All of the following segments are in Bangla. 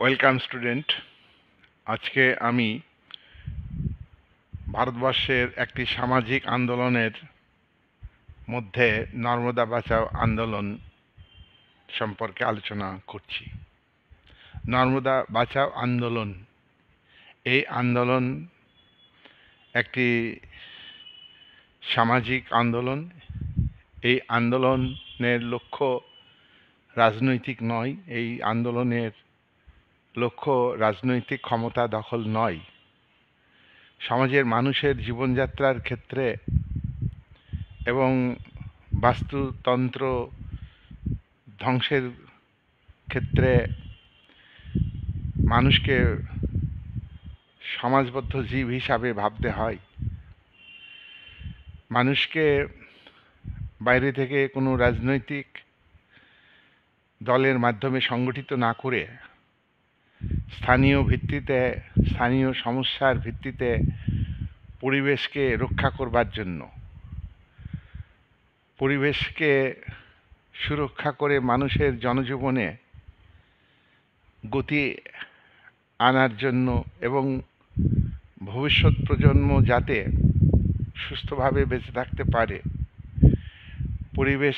Welcome student. আজকে আমি ভারতবর্ষের একটি সামাজিক আন্দোলনের মধ্যে নর্মদা বাঁচাও আন্দোলন সম্পর্কে আলোচনা করছি। নর্মদা বাঁচাও আন্দোলন, এই আন্দোলন একটি সামাজিক আন্দোলন। এই আন্দোলনের লক্ষ্য রাজনৈতিক নয়, এই আন্দোলনের লক্ষ্য রাজনৈতিক ক্ষমতা দখল নয়। সমাজের মানুষের জীবনযাত্রার ক্ষেত্রে এবং বাস্তুতন্ত্র ধ্বংসের ক্ষেত্রে মানুষকে সমাজবদ্ধ জীব হিসাবে ভাবতে হয়। মানুষকে বাইরে থেকে কোনো রাজনৈতিক দলের মাধ্যমে সংগঠিত না করে স্থানীয় ভিত্তিতে, স্থানীয় সমস্যার ভিত্তিতে পরিবেশকে রক্ষা করবার জন্য, পরিবেশকে সুরক্ষা করে মানুষের জনজীবনে গতি আনার জন্য এবং ভবিষ্যৎ প্রজন্ম যাতে সুস্থভাবে বেঁচে থাকতে পারে, পরিবেশ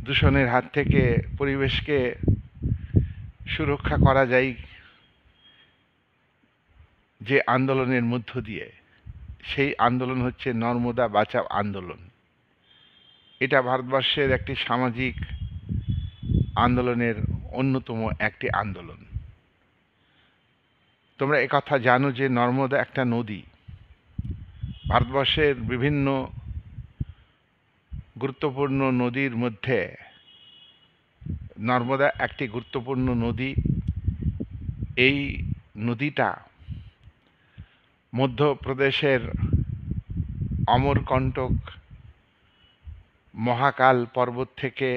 দূষণের হাত থেকে পরিবেশকে সুরক্ষা করা যায় যে আন্দোলনের মধ্য দিয়ে, সেই আন্দোলন হচ্ছে নর্মদা বাঁচাও আন্দোলন। এটা ভারতবর্ষের একটি সামাজিক আন্দোলনের অন্যতম একটি আন্দোলন। তোমরা একথা জানো যে নর্মদা একটা নদী। ভারতবর্ষের বিভিন্ন গুরুত্বপূর্ণ নদীর মধ্যে নর্মদা একটি গুরুত্বপূর্ণ নদী। এই নদীটা মধ্যপ্রদেশের অমরকণ্টক মহাকাল পর্বত থেকে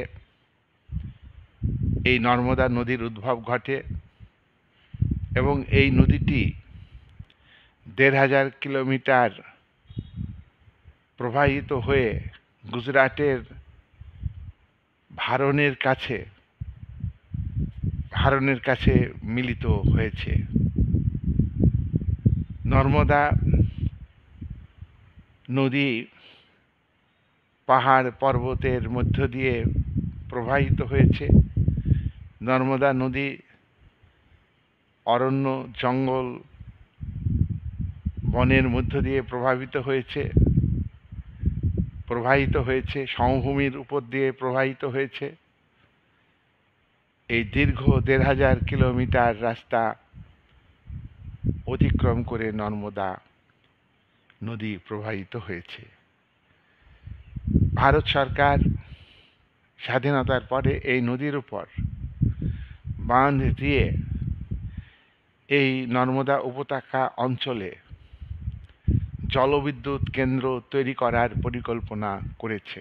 এই নর্মদা নদীর উদ্ভব ঘটে এবং এই নদীটি ১,৫০০ কিলোমিটার প্রবাহিত হয়ে গুজরাটের ভারনের কাছে মিলিত হয়েছে। নর্মদা নদী পাহাড় পর্বতের মধ্য দিয়ে প্রবাহিত হয়েছে। নর্মদা নদী অরণ্য, জঙ্গল, বনের মধ্য দিয়ে প্রবাহিত হয়েছে, সমভূমির উপর দিয়ে প্রবাহিত হয়েছে। এই দীর্ঘ ১,৫০০ কিলোমিটার রাস্তা অতিক্রম করে নর্মদা নদী প্রবাহিত হয়েছে। ভারত সরকার স্বাধীনতার পরে এই নদীর উপর বাঁধ দিয়ে এই নর্মদা উপত্যকা অঞ্চলে জলবিদ্যুৎ কেন্দ্র তৈরি করার পরিকল্পনা করেছে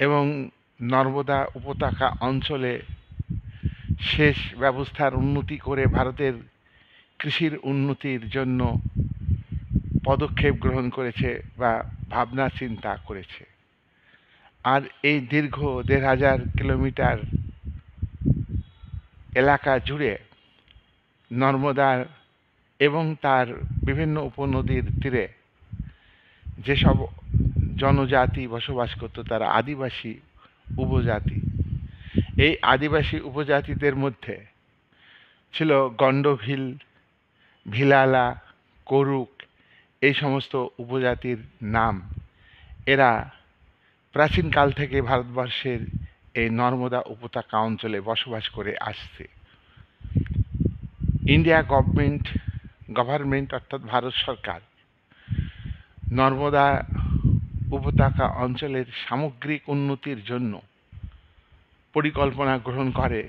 এবং নর্মদা উপত্যকা অঞ্চলে সেচ ব্যবস্থার উন্নতি করে ভারতের কৃষির উন্নতির জন্য পদক্ষেপ গ্রহণ করেছে বা ভাবনা চিন্তা করেছে। আর এই দীর্ঘ ১,৫০০ কিলোমিটার এলাকা জুড়ে নর্মদা এবং তার বিভিন্ন উপনদীর তীরে যেসব জনজাতি বসবাস করত তারা আদিবাসী উপজাতি। এই আদিবাসী উপজাতিদের মধ্যে ছিল গণ্ডভিল, ভিলালা, করুক, এই সমস্ত উপজাতির নাম। এরা প্রাচীনকাল থেকে ভারতবর্ষের এই নর্মদা উপত্যকা অঞ্চলে বসবাস করে আসছে। ইন্ডিয়া গভর্নমেন্ট অর্থাৎ ভারত সরকার নর্মদা উপত্যকা অঞ্চলের সামগ্রিক উন্নতির জন্য পরিকল্পনা গ্রহণ করে।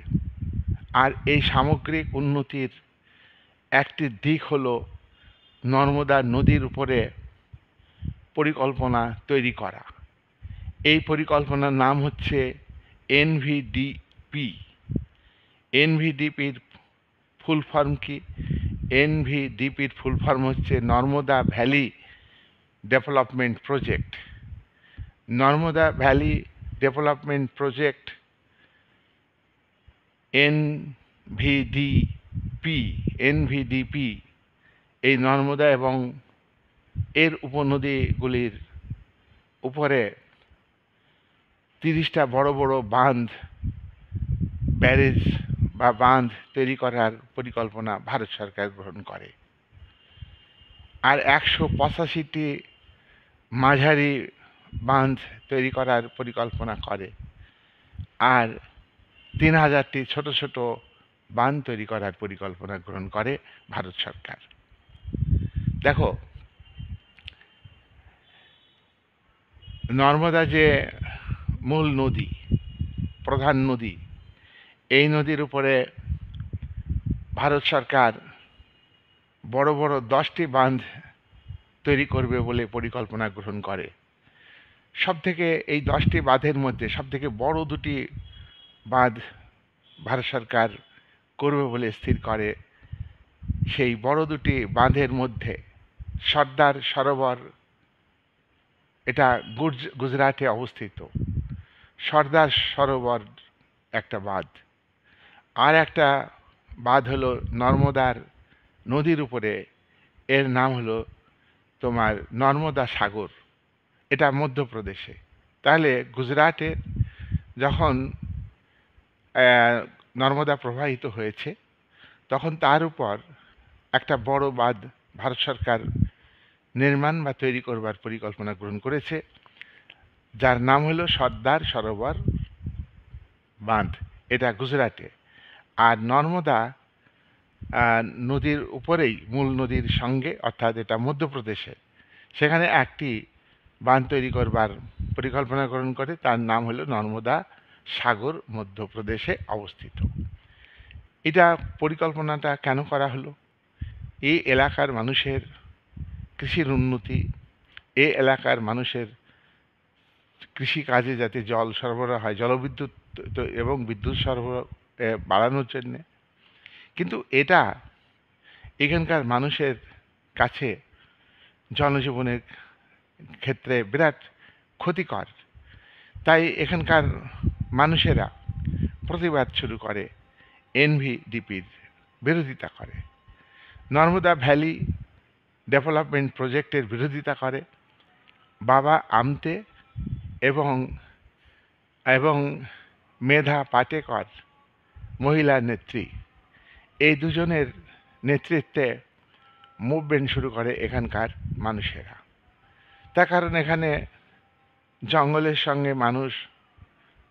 আর এই সামগ্রিক উন্নতির একটি দিক হলো নর্মদা নদীর উপরে পরিকল্পনা তৈরি করা। এই পরিকল্পনার নাম হচ্ছে এনভিডিপি। এনভিডিপির ফুল ফর্ম কি? এনভিডিপির ফুল ফর্ম হচ্ছে Narmada valley development project. Narmada valley development project NVDP NVDP এই নর্মদা এবং এর উপনদীগুলির উপরে 30টা বড় বড় বাঁধ, ব্যারেজ বা বাঁধ তৈরি করার পরিকল্পনা ভারত সরকার গ্রহণ করে। আর 185টি মাঝারি বাঁধ তৈরি করার পরিকল্পনা করে। আর 3000টি ছোট ছোট বাঁধ তৈরি করার পরিকল্পনা গ্রহণ করে ভারত সরকার। দেখো, নর্মদা যে মূল নদী, প্রধান নদী, এই নদীর উপরে ভারত সরকার বড় বড় 10টি বাঁধ তৈরি করবে বলে পরিকল্পনা গ্রহণ করে। সবথেকে এই 10টি বাঁধের মধ্যে সবথেকে বড় দুটি বাঁধ ভারত সরকার করবে বলে স্থির করে। সেই বড় দুটি বাঁধের মধ্যে সর্দার সরোবর, এটা গুজরাটে অবস্থিত। সর্দার সরোবর একটা বাঁধ, আর একটা বাঁধ হলো নর্মদার নদীর উপরে, এর নাম হলো তোমার নর্মদা সাগর, এটা মধ্যপ্রদেশে। তাহলে গুজরাটে যখন নর্মদা প্রবাহিত হয়েছে, তখন তার উপর একটা বড় বাঁধ ভারত সরকার নির্মাণ বা তৈরি করবার পরিকল্পনা গ্রহণ করেছে, যার নাম হলো সর্দার সরোবর বাঁধ, এটা গুজরাটে। আর নর্মদা নদীর উপরেই, মূল নদীর সঙ্গে, অর্থাৎ এটা মধ্যপ্রদেশে, সেখানে একটি বাঁধ তৈরি করবার পরিকল্পনা গ্রহণ করে, তার নাম হলো নর্মদা সাগর, মধ্যপ্রদেশে অবস্থিত। এটা পরিকল্পনাটা কেন করা হলো? এই এলাকার মানুষের কৃষির উন্নতি, এই এলাকার মানুষের কৃষিকাজে যাতে জল সরবরাহ হয়, জলবিদ্যুৎ এবং বিদ্যুৎ সরবরাহ বাড়ানোর জন্যে। কিন্তু এটা এখানকার মানুষের কাছে জনজীবনের ক্ষেত্রে বিরাট ক্ষতিকর। তাই এখানকার মানুষেরা প্রতিবাদ শুরু করে, এনভিডিপির বিরোধিতা করে, নর্মদা ভ্যালি ডেভেলপমেন্ট প্রজেক্টের বিরোধিতা করে। বাবা আমতে এবং মেধা পাটেকর, মহিলা নেত্রী, এই দুজনের নেতৃত্বে মুভমেন্ট শুরু করে এখানকার মানুষেরা। তার কারণ এখানে জঙ্গলের সঙ্গে মানুষ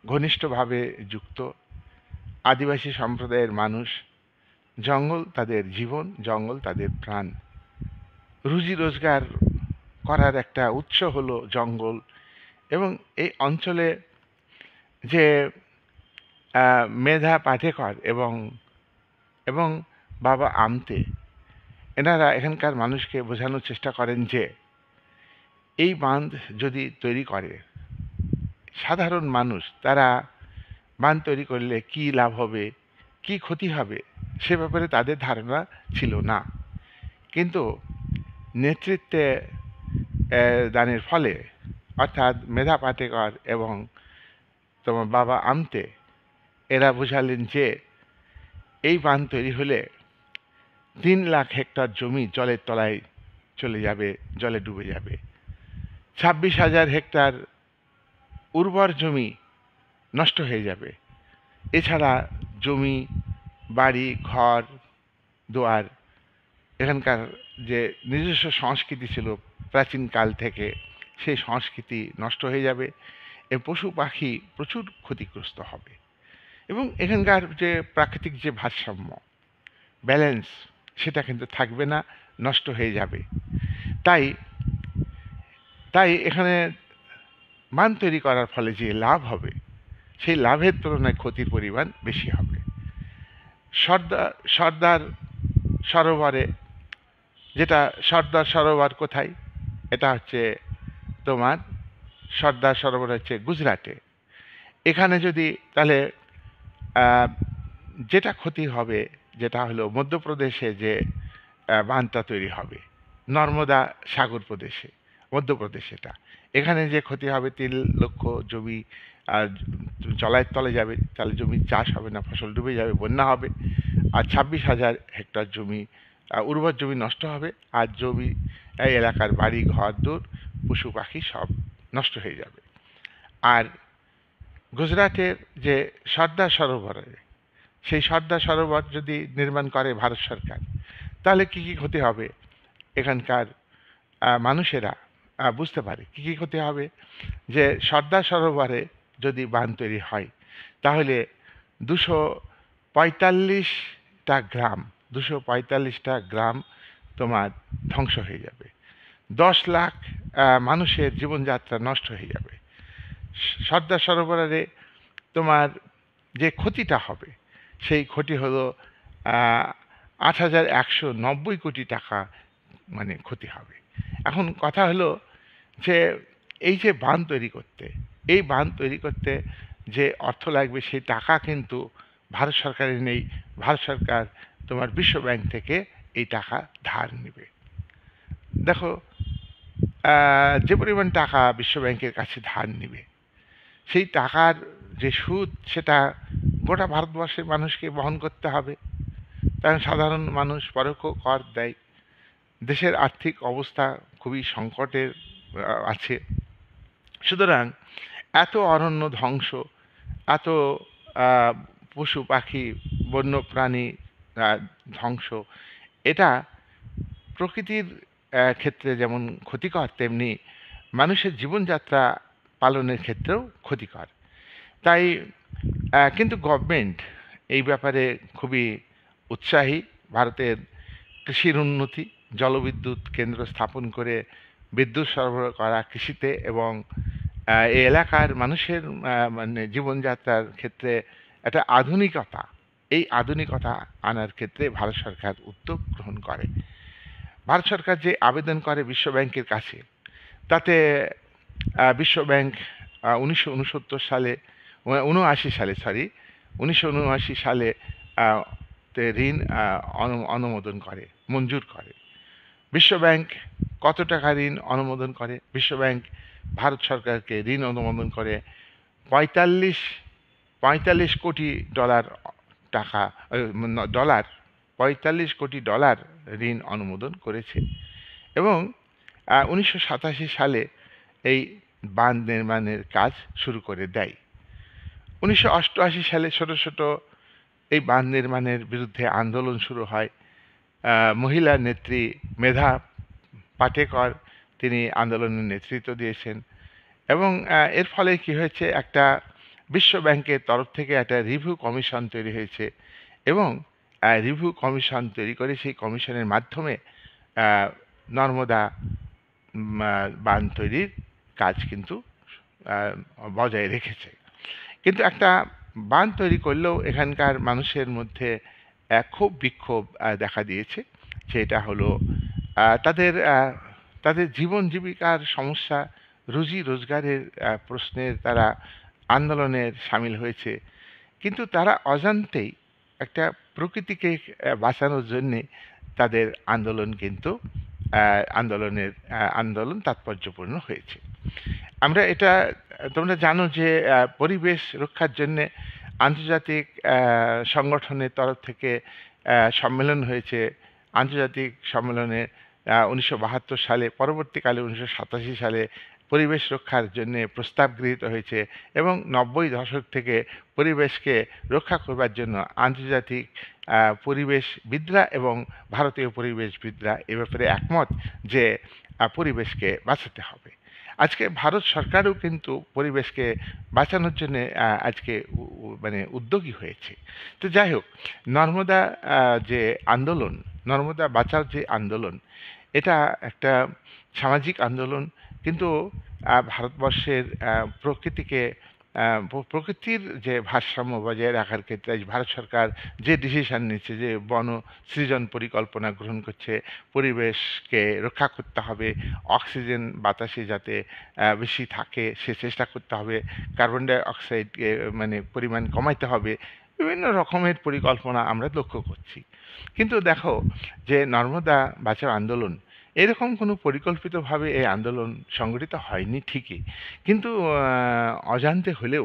ঘনিষ্ঠভাবে যুক্ত। আদিবাসী সম্প্রদায়ের মানুষ, জঙ্গল তাদের জীবন, জঙ্গল তাদের প্রাণ। রুজি রোজগার করার একটা উৎস হলো জঙ্গল। এবং এই অঞ্চলে যে মেধা পাটেকর এবং বাবা আমতে, এনারা এখানকার মানুষকে বোঝানোর চেষ্টা করেন যে এই বাঁধ যদি তৈরি করে, সাধারণ মানুষ তারা বাঁধ তৈরি করলে কি লাভ হবে, কি ক্ষতি হবে, সে ব্যাপারে তাদের ধারণা ছিল না। কিন্তু নেতৃত্বে দানের ফলে, অর্থাৎ মেধা পাটেকর এবং তোমার বাবা আমতে, এরা বোঝালেন যে এই বাঁধ তৈরি হলে 3 লাখ হেক্টর জমি জলের তলায় চলে যাবে, জলে ডুবে যাবে। 26,000 হেক্টর উর্বর জমি নষ্ট হয়ে যাবে। এছাড়া জমি, বাড়ি, ঘর দুয়ার, এখানকার যে নিজস্ব সংস্কৃতি ছিল প্রাচীনকাল থেকে, সেই সংস্কৃতি নষ্ট হয়ে যাবে। পশু পাখি প্রচুর ক্ষতিগ্রস্ত হবে এবং এখানকার যে প্রাকৃতিক যে ভারসাম্য, ব্যালেন্স, সেটা কিন্তু থাকবে না, নষ্ট হয়ে যাবে। তাই এখানে বাঁধ তৈরি করার ফলে যে লাভ হবে, সেই লাভের তুলনায় ক্ষতির পরিমাণ বেশি হবে। সর্দার সরোবরে, যেটা সর্দার সরোবর কোথায়, এটা হচ্ছে তোমার সর্দার সরোবর হচ্ছে গুজরাটে। এখানে যদি তাহলে যেটা ক্ষতি হবে, যেটা হলো মধ্যপ্রদেশে যে বাঁধটা তৈরি হবে, নর্মদা সাগর প্রদেশে, মধ্যপ্রদেশ, এটা এখানে যে ক্ষতি হবে 3 লক্ষ জমি আর জলের তলে যাবে, তাহলে জমির চাষ হবে না, ফসল ডুবে যাবে, বন্যা হবে। আর 26,000 হেক্টর জমি উর্বর জমি নষ্ট হবে, আর জমি এই এলাকার বাড়ি ঘর দূর পশু পাখি সব নষ্ট হয়ে যাবে। আর গুজরাটের যে সর্দার সরোবর, সেই সর্দার সরোবর যদি নির্মাণ করে ভারত সরকার, তাহলে কি কি ক্ষতি হবে এখানকার মানুষেরা বুঝতে পারে। কি কি ক্ষতি হবে? যে সর্দার সরোবরে যদি বাঁধ তৈরি হয়, তাহলে 245টা গ্রাম 245টা গ্রাম তোমার ধ্বংস হয়ে যাবে। 10 লাখ মানুষের জীবনযাত্রা নষ্ট হয়ে যাবে। সর্দার সরোবরে তোমার যে ক্ষতিটা হবে, সেই ক্ষতি হলো 8,190 কোটি টাকা মানে ক্ষতি হবে। এখন কথা হলো যে এই যে বাঁধ তৈরি করতে, এই বাঁধ তৈরি করতে যে অর্থ লাগবে, সেই টাকা কিন্তু ভারত সরকারের নেই। ভারত সরকার তোমার বিশ্ব ব্যাংক থেকে এই টাকা ধার নেবে। দেখো, যে পরিমাণ টাকা বিশ্ব ব্যাংকের কাছে ধার নেবে, সেই টাকার যে সুদ, সেটা গোটা ভারতবর্ষের মানুষকে বহন করতে হবে, কারণ সাধারণ মানুষ পরোক্ষ কর দেয়। দেশের আর্থিক অবস্থা খুবই সংকটের আছে। সুতরাং এত অরণ্য ধ্বংস, এত পশু পাখি বন্য প্রাণী ধ্বংস, এটা প্রকৃতির ক্ষেত্রে যেমন ক্ষতিকর, তেমনি মানুষের জীবনযাত্রা পালনের ক্ষেত্রেও ক্ষতিকর। তাই কিন্তু গভর্নমেন্ট এই ব্যাপারে খুবই উৎসাহী। ভারতের কৃষির উন্নতি, জলবিদ্যুৎ কেন্দ্র স্থাপন করে বিদ্যুৎ সরবরাহ করা কৃষিতে, এবং এই এলাকার মানুষের মানে জীবনযাত্রার ক্ষেত্রে একটা আধুনিকতা, এই আধুনিকতা আনার ক্ষেত্রে ভারত সরকার উদ্যোগ গ্রহণ করে। ভারত সরকার যে আবেদন করে বিশ্ব ব্যাংকের কাছে, তাতে বিশ্ব ব্যাংক 1969 সালে 1979 সালে তে ঋণ অনুমোদন করে, মঞ্জুর করে। বিশ্ব ব্যাংক কত টাকা ঋণ অনুমোদন করে? বিশ্ব ব্যাংক ভারত সরকারকে ঋণ অনুমোদন করে 45 কোটি ডলার টাকা, ডলার 45 কোটি ডলার ঋণ অনুমোদন করেছে। এবং 1987 সালে এই বাঁধ নির্মাণের কাজ শুরু করে দেয়। 1988 সালে ছোট ছোট এই বাঁধ নির্মাণের বিরুদ্ধে আন্দোলন শুরু হয়। মহিলা নেত্রী মেধা পাটেকর, তিনি আন্দোলনের নেতৃত্ব দিয়েছেন। এবং এর ফলে কি হয়েছে, একটা বিশ্ব ব্যাংকের তরফ থেকে একটা রিভিউ কমিশন তৈরি হয়েছে, এবং রিভিউ কমিশন তৈরি করে সেই কমিশনের মাধ্যমে নর্মদা বাঁধ তৈরির কাজ কিন্তু বজায় রেখেছে। কিন্তু একটা বাঁধ তৈরি করলেও এখানকার মানুষের মধ্যে খুব বিক্ষোভ দেখা দিয়েছে। সেটা হলো তাদের তাদের জীবন জীবিকার সমস্যা, রুজি রোজগারের প্রশ্নের তারা আন্দোলনের সামিল হয়েছে। কিন্তু তারা অজান্তেই একটা প্রকৃতিকে বাঁচানোর জন্যে তাদের আন্দোলন কিন্তু আন্দোলন তাৎপর্যপূর্ণ হয়েছে। আমরা এটা, তোমরা জানো যে পরিবেশ রক্ষার জন্যে আন্তর্জাতিক সংগঠনের তরফ থেকে সম্মেলন হয়েছে। আন্তর্জাতিক সম্মেলনে 1972 সালে, পরবর্তীকালে 1987 সালে পরিবেশ রক্ষার জন্যে প্রস্তাব গৃহীত হয়েছে, এবং 90 দশক থেকে পরিবেশকে রক্ষা করবার জন্য আন্তর্জাতিক পরিবেশবিদরা এবং ভারতীয় পরিবেশবিদরা এ ব্যাপারে একমত যে পরিবেশকে বাঁচাতে হবে। আজকে ভারত সরকারও কিন্তু পরিবেশকে বাঁচানোর জন্যে আজকে মানে উদ্যোগী হয়েছে। তো যাই হোক, নর্মদা যে আন্দোলন, নর্মদা বাঁচাও যে আন্দোলন, এটা একটা সামাজিক আন্দোলন। কিন্তু ভারতবর্ষের প্রকৃতিকে প্রকৃতির যে ভারসাম্য বজায় রাখার ক্ষেত্রে আজ ভারত সরকার যে ডিসিশন নিচ্ছে, যে বন সৃজন পরিকল্পনা গ্রহণ করছে, পরিবেশকে রক্ষা করতে হবে, অক্সিজেন বাতাসে যাতে বেশি থাকে সে চেষ্টা করতে হবে, কার্বন ডাই অক্সাইড মানে পরিমাণ কমাইতে হবে, বিভিন্ন রকমের পরিকল্পনা আমরা লক্ষ্য করছি। কিন্তু দেখো যে নর্মদা বাঁচাও আন্দোলন, এরকম কোনো পরিকল্পিতভাবে এই আন্দোলন সংগঠিত হয়নি ঠিকই, কিন্তু অজান্তে হলেও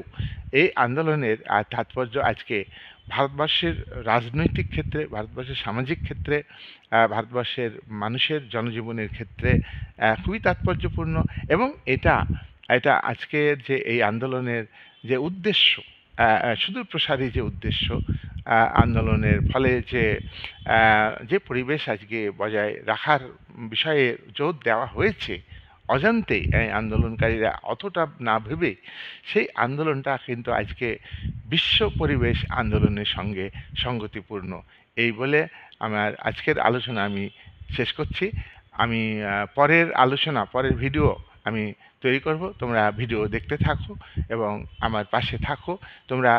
এই আন্দোলনের তাৎপর্য আজকে ভারতবর্ষের রাজনৈতিক ক্ষেত্রে, ভারতবর্ষের সামাজিক ক্ষেত্রে, ভারতবর্ষের মানুষের জনজীবনের ক্ষেত্রে খুবই তাৎপর্যপূর্ণ। এবং এটা এটা আজকের যে এই আন্দোলনের যে উদ্দেশ্য, সুদূর প্রসারী যে উদ্দেশ্য, আন্দোলনের ফলে যে পরিবেশ আজকে বজায় রাখার বিষয়ে জোর দেওয়া হয়েছে অজান্তেই, এই আন্দোলনকারীরা অতটা না ভেবে সেই আন্দোলনটা কিন্তু আজকে বিশ্ব পরিবেশ আন্দোলনের সঙ্গে সঙ্গতিপূর্ণ। এই বলে আমার আজকের আলোচনা আমি শেষ করছি। আমি পরের আলোচনা, পরের ভিডিও আমি তৈরি করব। তোমরা ভিডিও দেখতে থাকো এবং আমার পাশে থাকো। তোমরা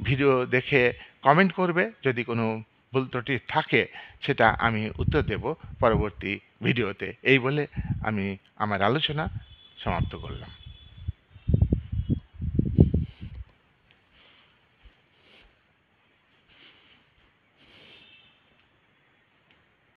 ভিডিও দেখে কমেন্ট করবে, যদি কোনো ভুল ত্রুটি থাকে সেটা আমি উত্তর দেব পরবর্তী ভিডিওতে। এই বলে আমি আমার আলোচনা সমাপ্ত করলাম।